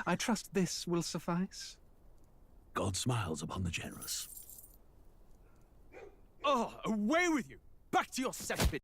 I trust this will suffice. God smiles upon the generous. Oh, away with you! Back to your cesspit!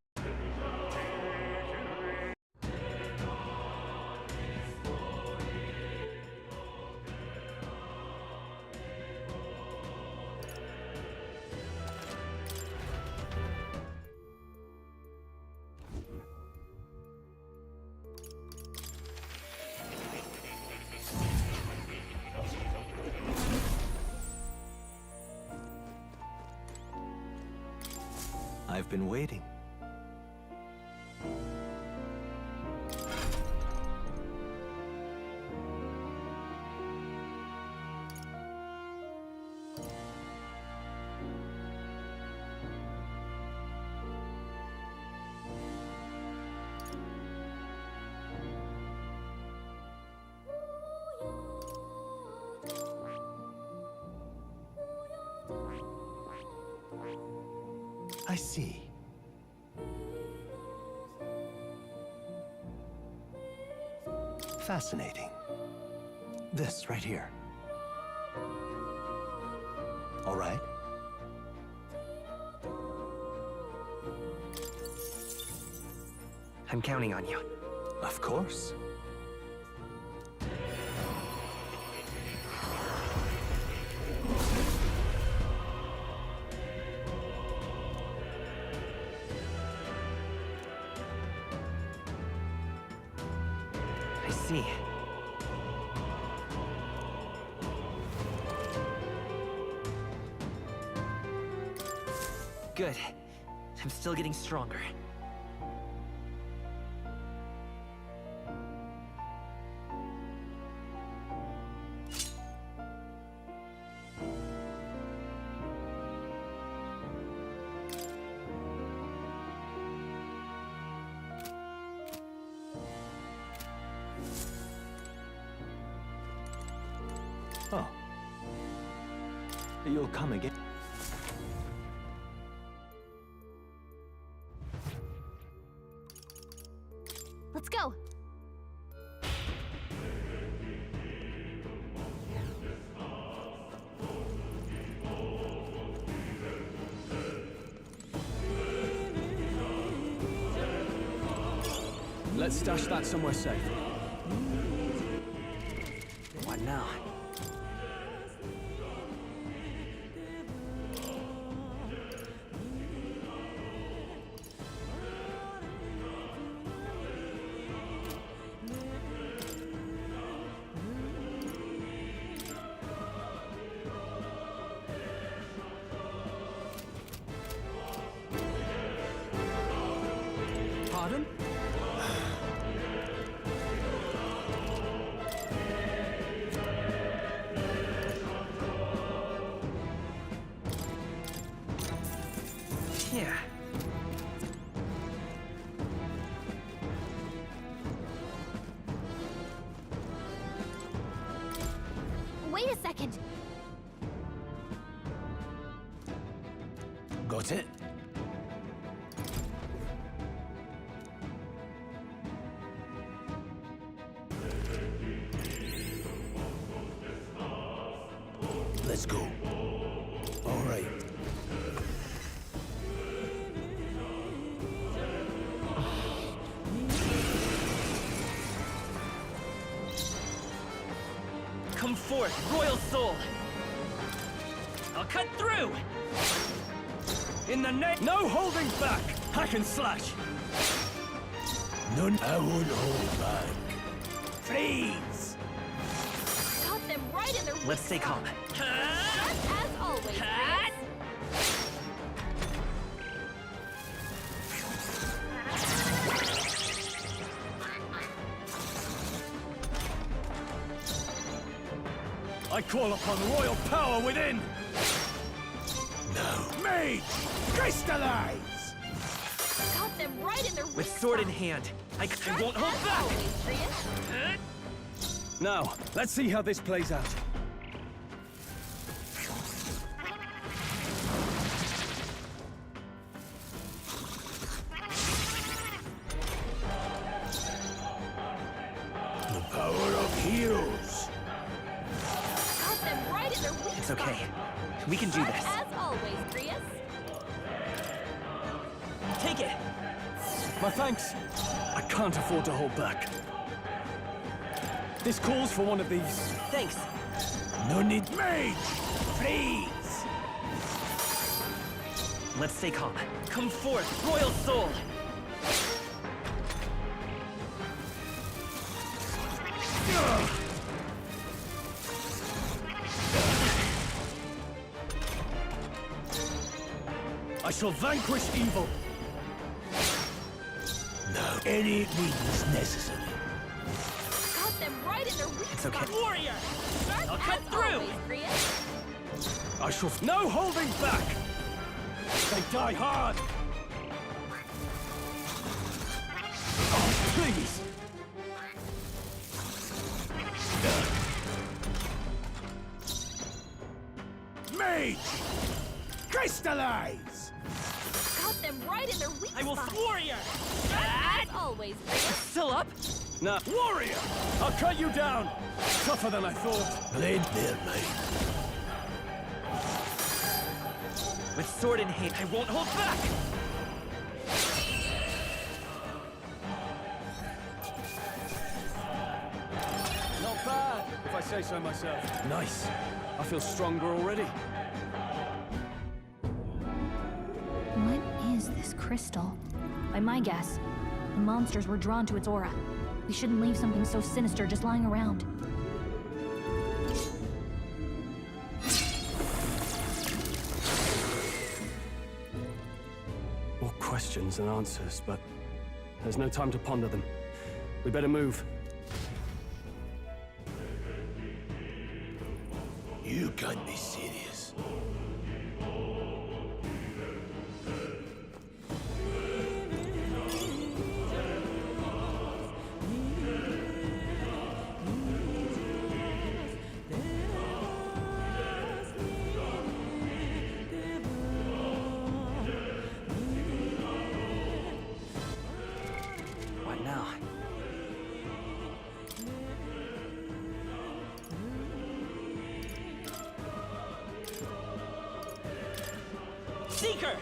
I've been waiting. I see. Fascinating. This right here. All right. I'm counting on you. Of course. I see. Good. I'm still getting stronger. Oh. You'll come again. Let's go. Let's stash that somewhere safe. What now? Pardon? Yeah. Wait a second. Got it? Let's go. All right. Come forth, royal soul! I'll cut through! In the name— No holding back! Hack and slash! None. I won't hold back. Freeze! Got them right in their weak Let's stay calm. spot. Just as always, Prince. I call upon royal power within! No. Mage! Crystallize! Got them right in their weak With sword in spot. hand, I Just won't hold as back! always, Prince. Now, let's see how this plays out. The power of heroes. It's okay. We can do Sharp this. as always, Grius. Take it! My thanks. I can't afford to hold back. This calls for one of these. Thanks. No need. Mage! Please! Let's stay calm. Come forth, Royal Soul! I shall vanquish evil. No. Any means necessary. Got them right in their weak It's okay. spot. Warrior! Sharp I'll cut as through. always, Grius. I shall... No holding back! They die hard! Oh, please! Mage! Crystallize! Got them right in their weak I will... spot. Warrior! As always, Grius. Still up? Nah. Warrior! I'll cut you down! Tougher than I thought. Blade there, mate. With sword in hand, I won't hold back! Not bad, if I say so myself. Nice. I feel stronger already. What is this crystal? By my guess, the monsters were drawn to its aura. We shouldn't leave something so sinister just lying around. More questions than answers, but there's no time to ponder them. We better move. You can't be serious. What now? Seeker!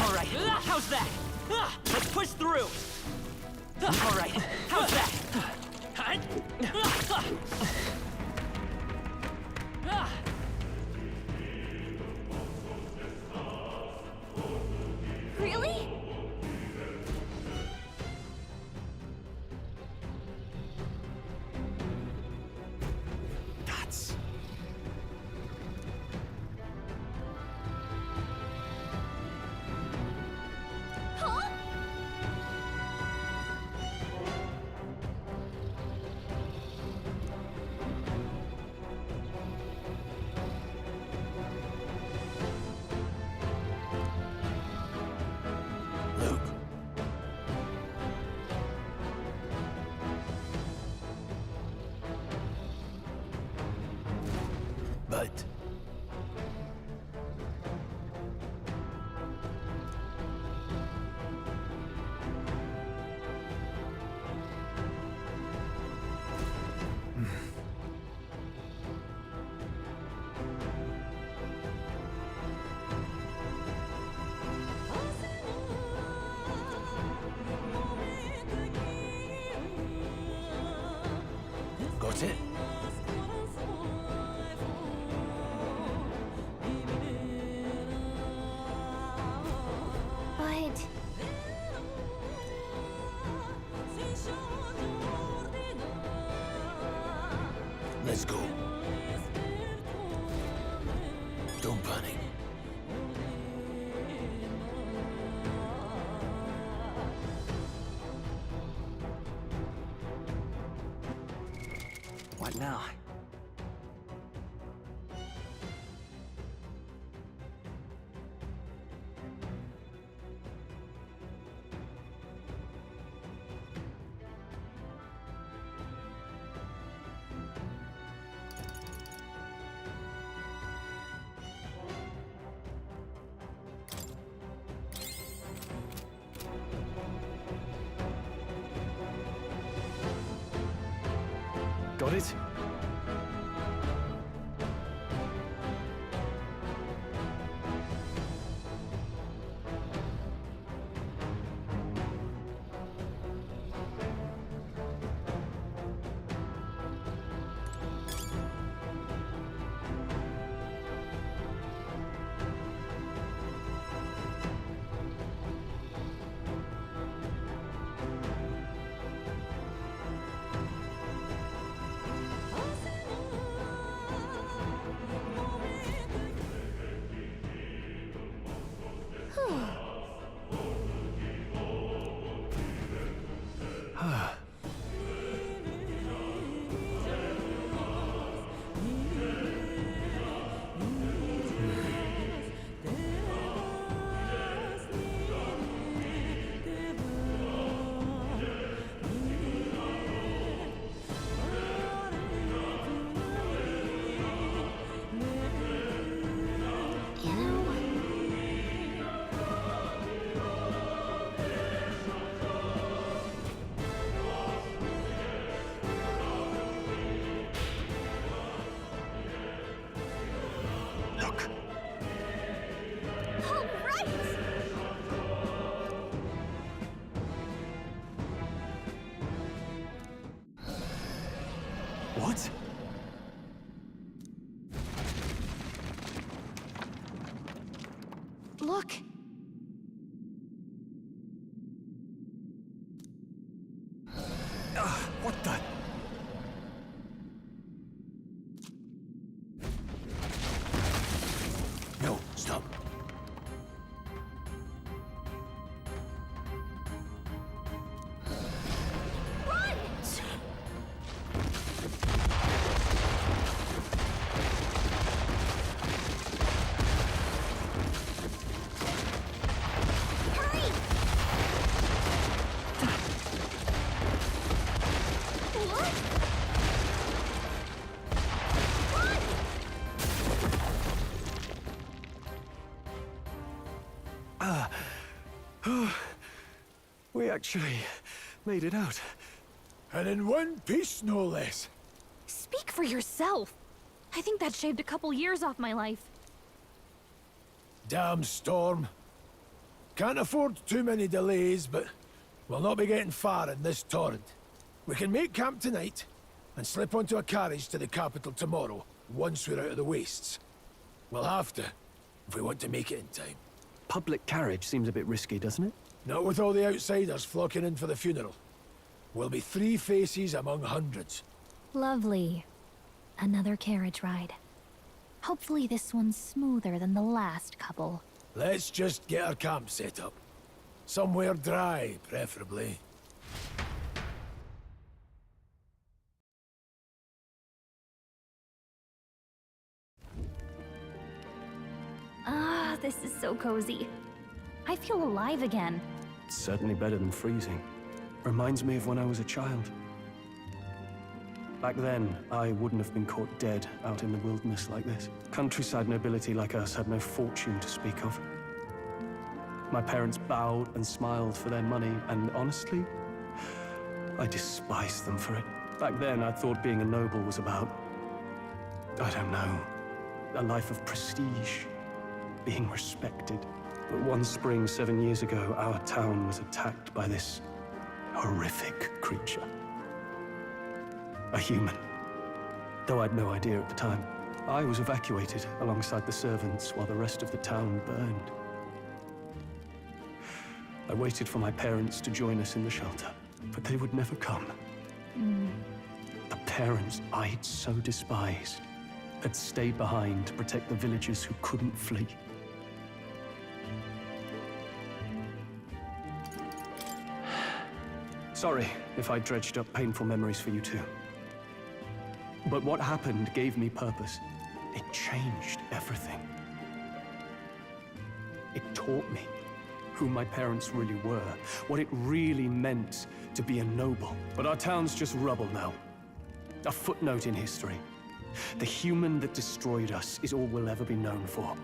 All right, how's that? Let's push through. All right, how's that? Really? That's... Huh? Luke. But... Got it? But... Let's go. Don't panic. What now? Got it? Look. All right! What? Look! What the? No, stop. Run! Hurry! What? Run! We actually made it out. And in one piece, no less. Speak for yourself! I think that shaved a couple years off my life. Damn storm. Can't afford too many delays, but we'll not be getting far in this torrent. We can make camp tonight and slip onto a carriage to the capital tomorrow, once we're out of the wastes. We'll have to, if we want to make it in time. Public carriage seems a bit risky, doesn't it? Not with all the outsiders flocking in for the funeral. We'll be 3 faces among hundreds. Lovely. Another carriage ride. Hopefully this one's smoother than the last couple. Let's just get our camp set up. Somewhere dry, preferably. Ah, this is so cozy. I feel alive again. It's certainly better than freezing. Reminds me of when I was a child. Back then, I wouldn't have been caught dead out in the wilderness like this. Countryside nobility like us had no fortune to speak of. My parents bowed and smiled for their money, and honestly, I despised them for it. Back then, I thought being a noble was about, I don't know, a life of prestige, being respected. But one spring 7 years ago, our town was attacked by this horrific creature. A human. Though I'd no idea at the time. I was evacuated alongside the servants while the rest of the town burned. I waited for my parents to join us in the shelter, but they would never come. The parents I'd so despised had stayed behind to protect the villagers who couldn't flee. Sorry if I dredged up painful memories for you too. But what happened gave me purpose. It changed everything. It taught me who my parents really were, what it really meant to be a noble. But our town's just rubble now. A footnote in history. The human that destroyed us is all we'll ever be known for.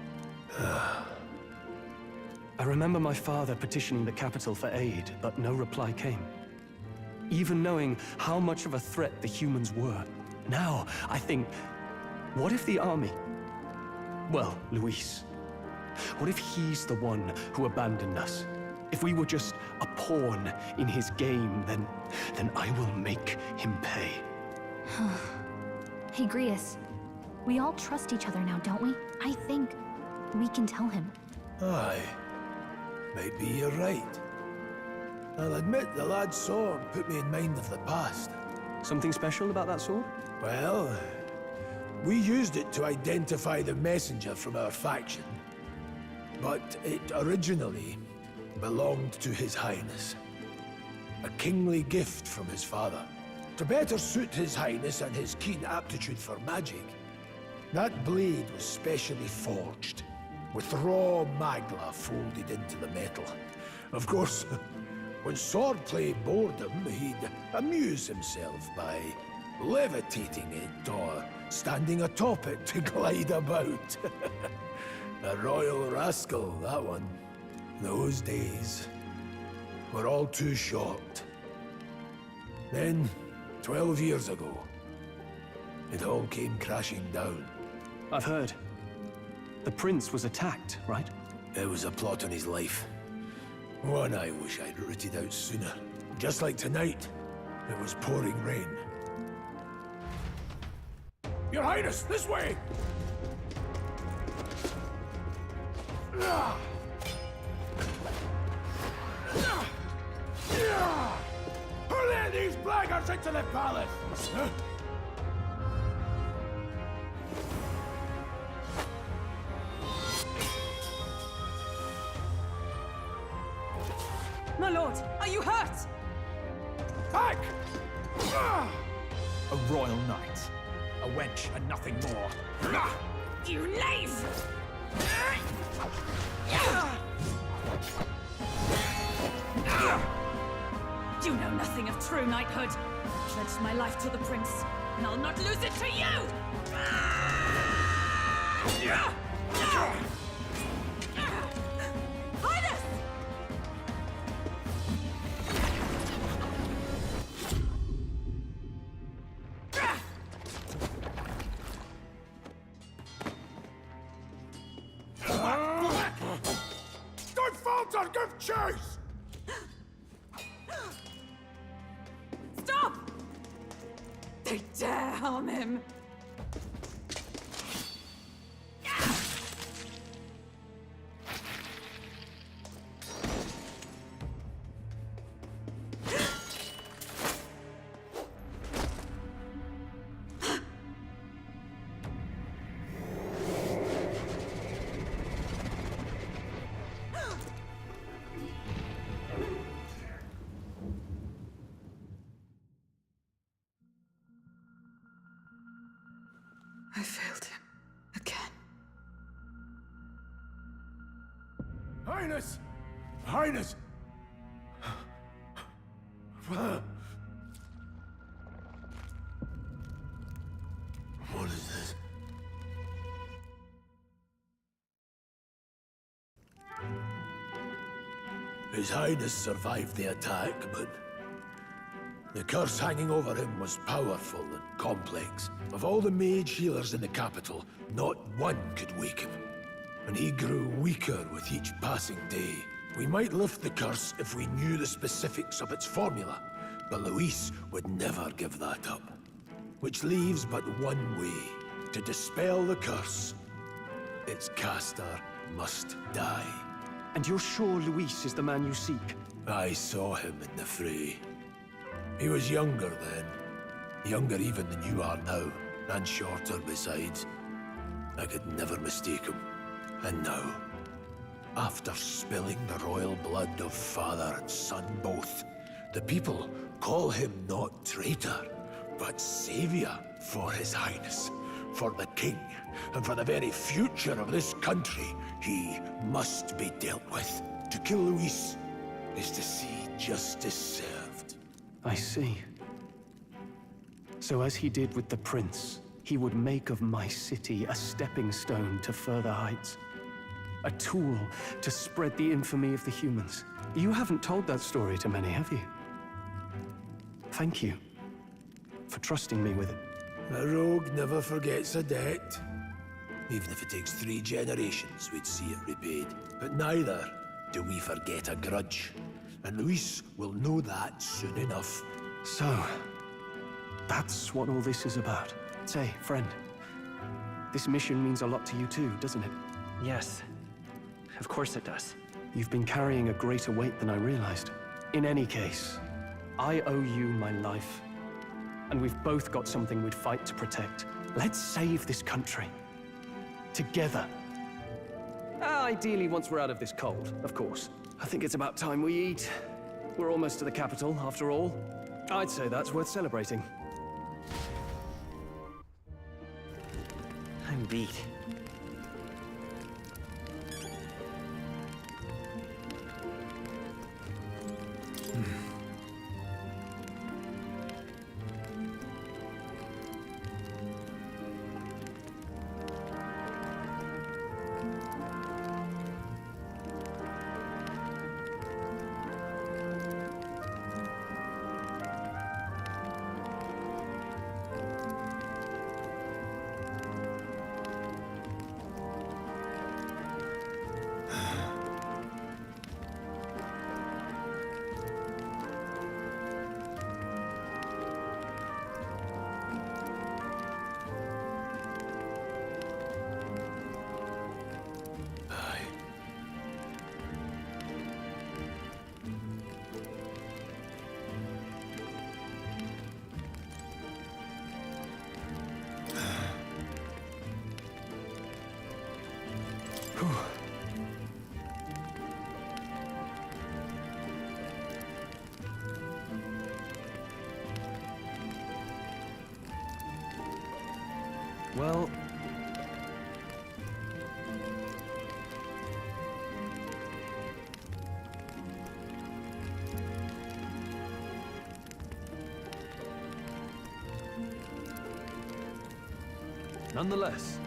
I remember my father petitioning the capital for aid, but no reply came. Even knowing how much of a threat the humans were, now I think, what if the army... Well, Luis. What if he's the one who abandoned us? If we were just a pawn in his game, then I will make him pay. Hey, Grius. We all trust each other now, don't we? I think we can tell him. Aye. Maybe you're right. I'll admit the lad's sword put me in mind of the past. Something special about that sword? Well, we used it to identify the messenger from our faction. But it originally belonged to His Highness. A kingly gift from his father. To better suit His Highness and his keen aptitude for magic, that blade was specially forged, with raw magla folded into the metal. Of course, when swordplay bored him, he'd amuse himself by levitating it or standing atop it to glide about. A royal rascal, that one. Those days were all too short. Then, 12 years ago, it all came crashing down. I've heard. The prince was attacked, right? It was a plot on his life. One I wish I'd rooted out sooner. Just like tonight, it was pouring rain. Your Highness, this way! Hurl these blackguards into the palace! My lord, are you hurt? Back! A royal knight. A wench and nothing more. You knave! You know nothing of true knighthood. I pledged my life to the prince, and I'll not lose it to you! Highness! Don't falter! Give chase! Stop! They dare harm him! I failed him. Again. Highness! Highness! What is this? His Highness survived the attack, but the curse hanging over him was powerful and complex. Of all the mage healers in the capital, not one could wake him. And he grew weaker with each passing day. We might lift the curse if we knew the specifics of its formula, but Luis would never give that up. Which leaves but one way to dispel the curse. Its caster must die. And you're sure Luis is the man you seek? I saw him in the fray. He was younger then. Younger even than you are now, and shorter besides. I could never mistake him. And now, after spilling the royal blood of father and son both, the people call him not traitor, but savior for His Highness, for the king, and for the very future of this country. He must be dealt with. To kill Luis is to see justice served. I see. So as he did with the prince, he would make of my city a stepping stone to further heights. A tool to spread the infamy of the humans. You haven't told that story to many, have you? Thank you for trusting me with it. A rogue never forgets a debt. Even if it takes 3 generations, we'd see it repaid. But neither do we forget a grudge. And Luis will know that soon enough. So, that's what all this is about. Say, friend, this mission means a lot to you too, doesn't it? Yes. Of course it does. You've been carrying a greater weight than I realized. In any case, I owe you my life. And we've both got something we'd fight to protect. Let's save this country. Together. Ideally, once we're out of this cold, of course. I think it's about time we eat. We're almost to the capital, after all. I'd say that's worth celebrating. I'm beat. Well... nonetheless...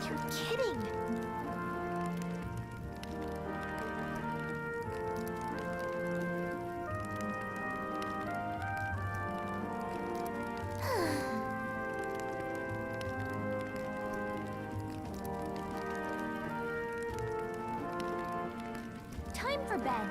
You're kidding! Time for bed.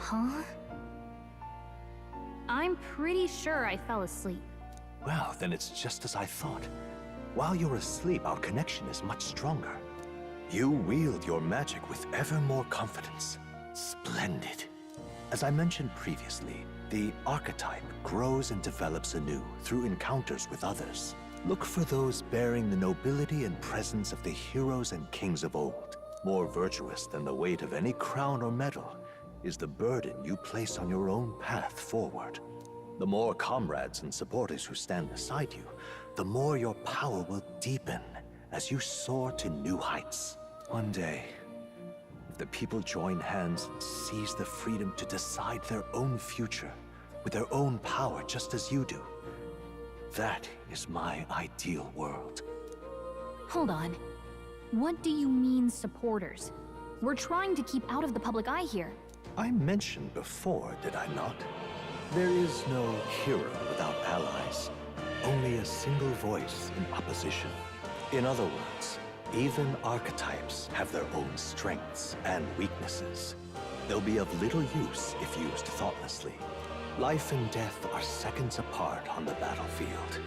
Huh? I'm pretty sure I fell asleep. Well, then it's just as I thought. While you're asleep, our connection is much stronger. You wield your magic with ever more confidence. Splendid. As I mentioned previously, the archetype grows and develops anew through encounters with others. Look for those bearing the nobility and presence of the heroes and kings of old. More virtuous than the weight of any crown or medal is the burden you place on your own path forward. The more comrades and supporters who stand beside you, the more your power will deepen as you soar to new heights. One day, if the people join hands and seize the freedom to decide their own future with their own power just as you do, that is my ideal world. Hold on. What do you mean, supporters? We're trying to keep out of the public eye here. I mentioned before, did I not? There is no hero without allies, only a single voice in opposition. In other words, even archetypes have their own strengths and weaknesses. They'll be of little use if used thoughtlessly. Life and death are seconds apart on the battlefield.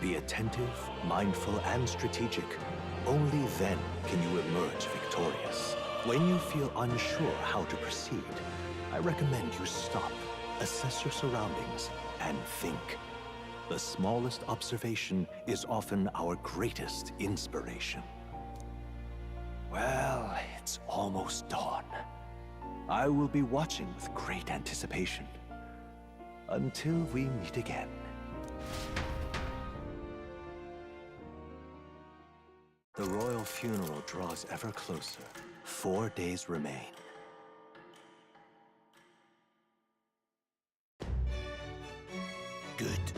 Be attentive, mindful, and strategic, Only then can you emerge victorious. When you feel unsure how to proceed, I recommend you stop, assess your surroundings, and think. The smallest observation is often our greatest inspiration. Well, it's almost dawn. I will be watching with great anticipation. Until we meet again. The royal funeral draws ever closer. 4 days remain. Good.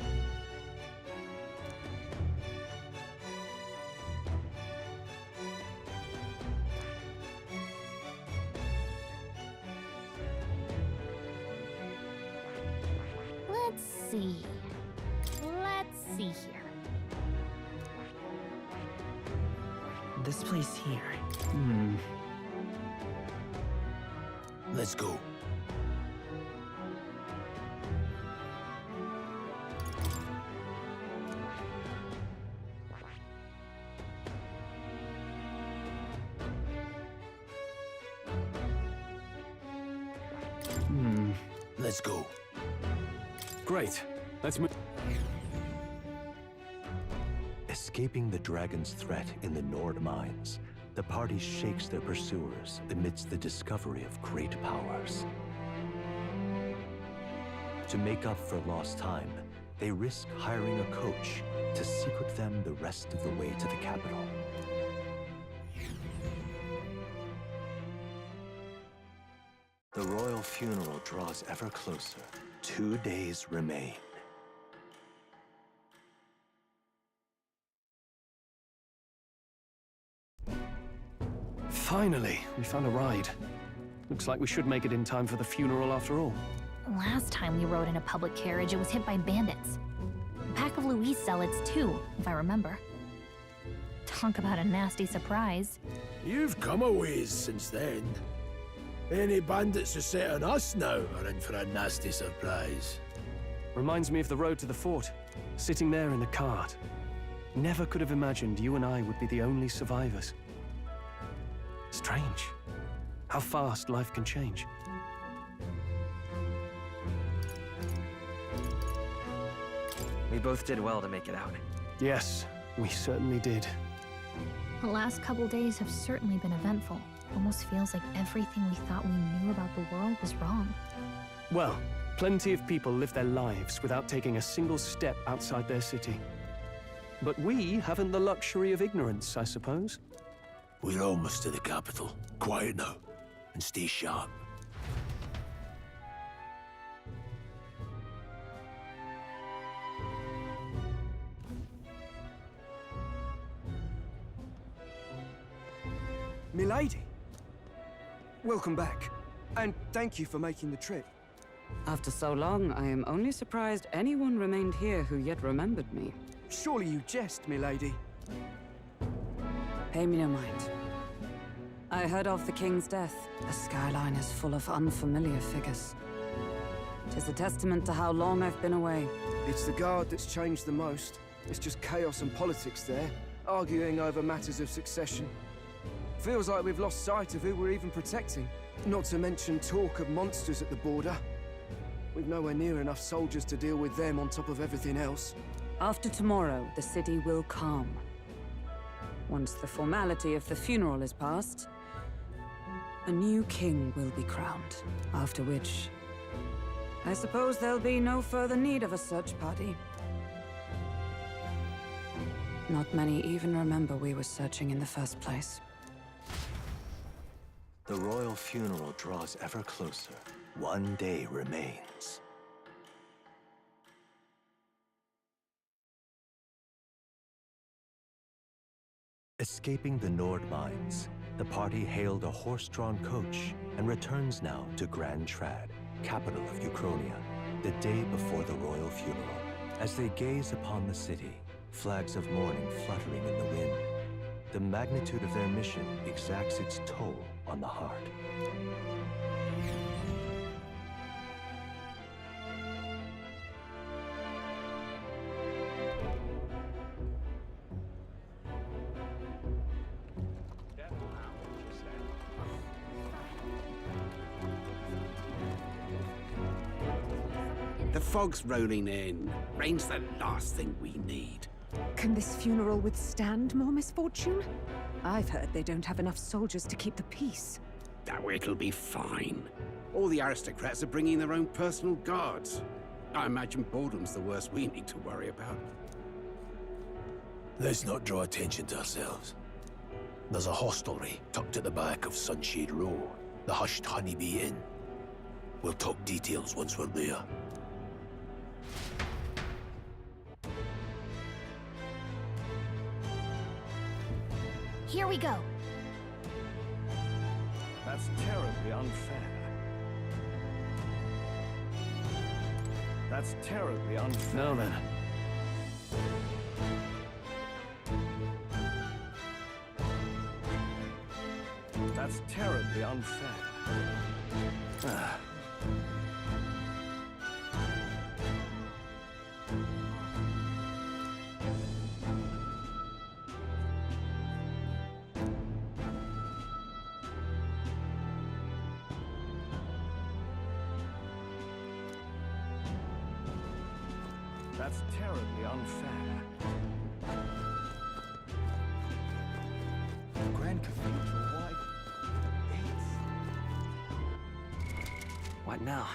Let's see. Let's see here. This place here. Let's go. Let's go. Great. Let's move. Escaping the dragon's threat in the Nord mines, the party shakes their pursuers amidst the discovery of great powers. To make up for lost time, they risk hiring a coach to secret them the rest of the way to the capital. The royal funeral draws ever closer. 2 days remain. Finally, we found a ride. Looks like we should make it in time for the funeral after all. Last time we rode in a public carriage, it was hit by bandits. A pack of Louise zealots, too, if I remember. Talk about a nasty surprise. You've come a ways since then. Any bandits who set on us now are in for a nasty surprise. Reminds me of the road to the fort, sitting there in the cart. Never could have imagined you and I would be the only survivors. Strange. How fast life can change. We both did well to make it out. Yes, we certainly did. The last couple days have certainly been eventful. Almost feels like everything we thought we knew about the world was wrong. Well, plenty of people live their lives without taking a single step outside their city. But we haven't the luxury of ignorance, I suppose. We're almost to the capital. Quiet now, and stay sharp. Milady, welcome back, and thank you for making the trip. After so long, I am only surprised anyone remained here who yet remembered me. Surely you jest, milady. Pay me no mind. I heard of the king's death. The skyline is full of unfamiliar figures. 'Tis a testament to how long I've been away. It's the guard that's changed the most. It's just chaos and politics there, arguing over matters of succession. Feels like we've lost sight of who we're even protecting. Not to mention talk of monsters at the border. We've nowhere near enough soldiers to deal with them on top of everything else. After tomorrow, the city will calm. Once the formality of the funeral is past, a new king will be crowned. After which, I suppose there'll be no further need of a search party. Not many even remember we were searching in the first place. The royal funeral draws ever closer. 1 day remains. Escaping the Nord mines, the party hailed a horse-drawn coach and returns now to Grand Trad, capital of Uchronia, the day before the royal funeral. As they gaze upon the city, flags of mourning fluttering in the wind, the magnitude of their mission exacts its toll on the heart. fog's rolling in. Rain's the last thing we need. Can this funeral withstand more misfortune? I've heard they don't have enough soldiers to keep the peace. Oh, it'll be fine. All the aristocrats are bringing their own personal guards. I imagine boredom's the worst we need to worry about. Let's not draw attention to ourselves. There's a hostelry tucked at the back of Sunshade Row, the Hushed Honeybee Inn. We'll talk details once we're there. Here we go. That's terribly unfair. That's terribly unfair. Now then. That's terribly unfair. Ah. That's terribly unfair. The Grand Cathedral, why? What now?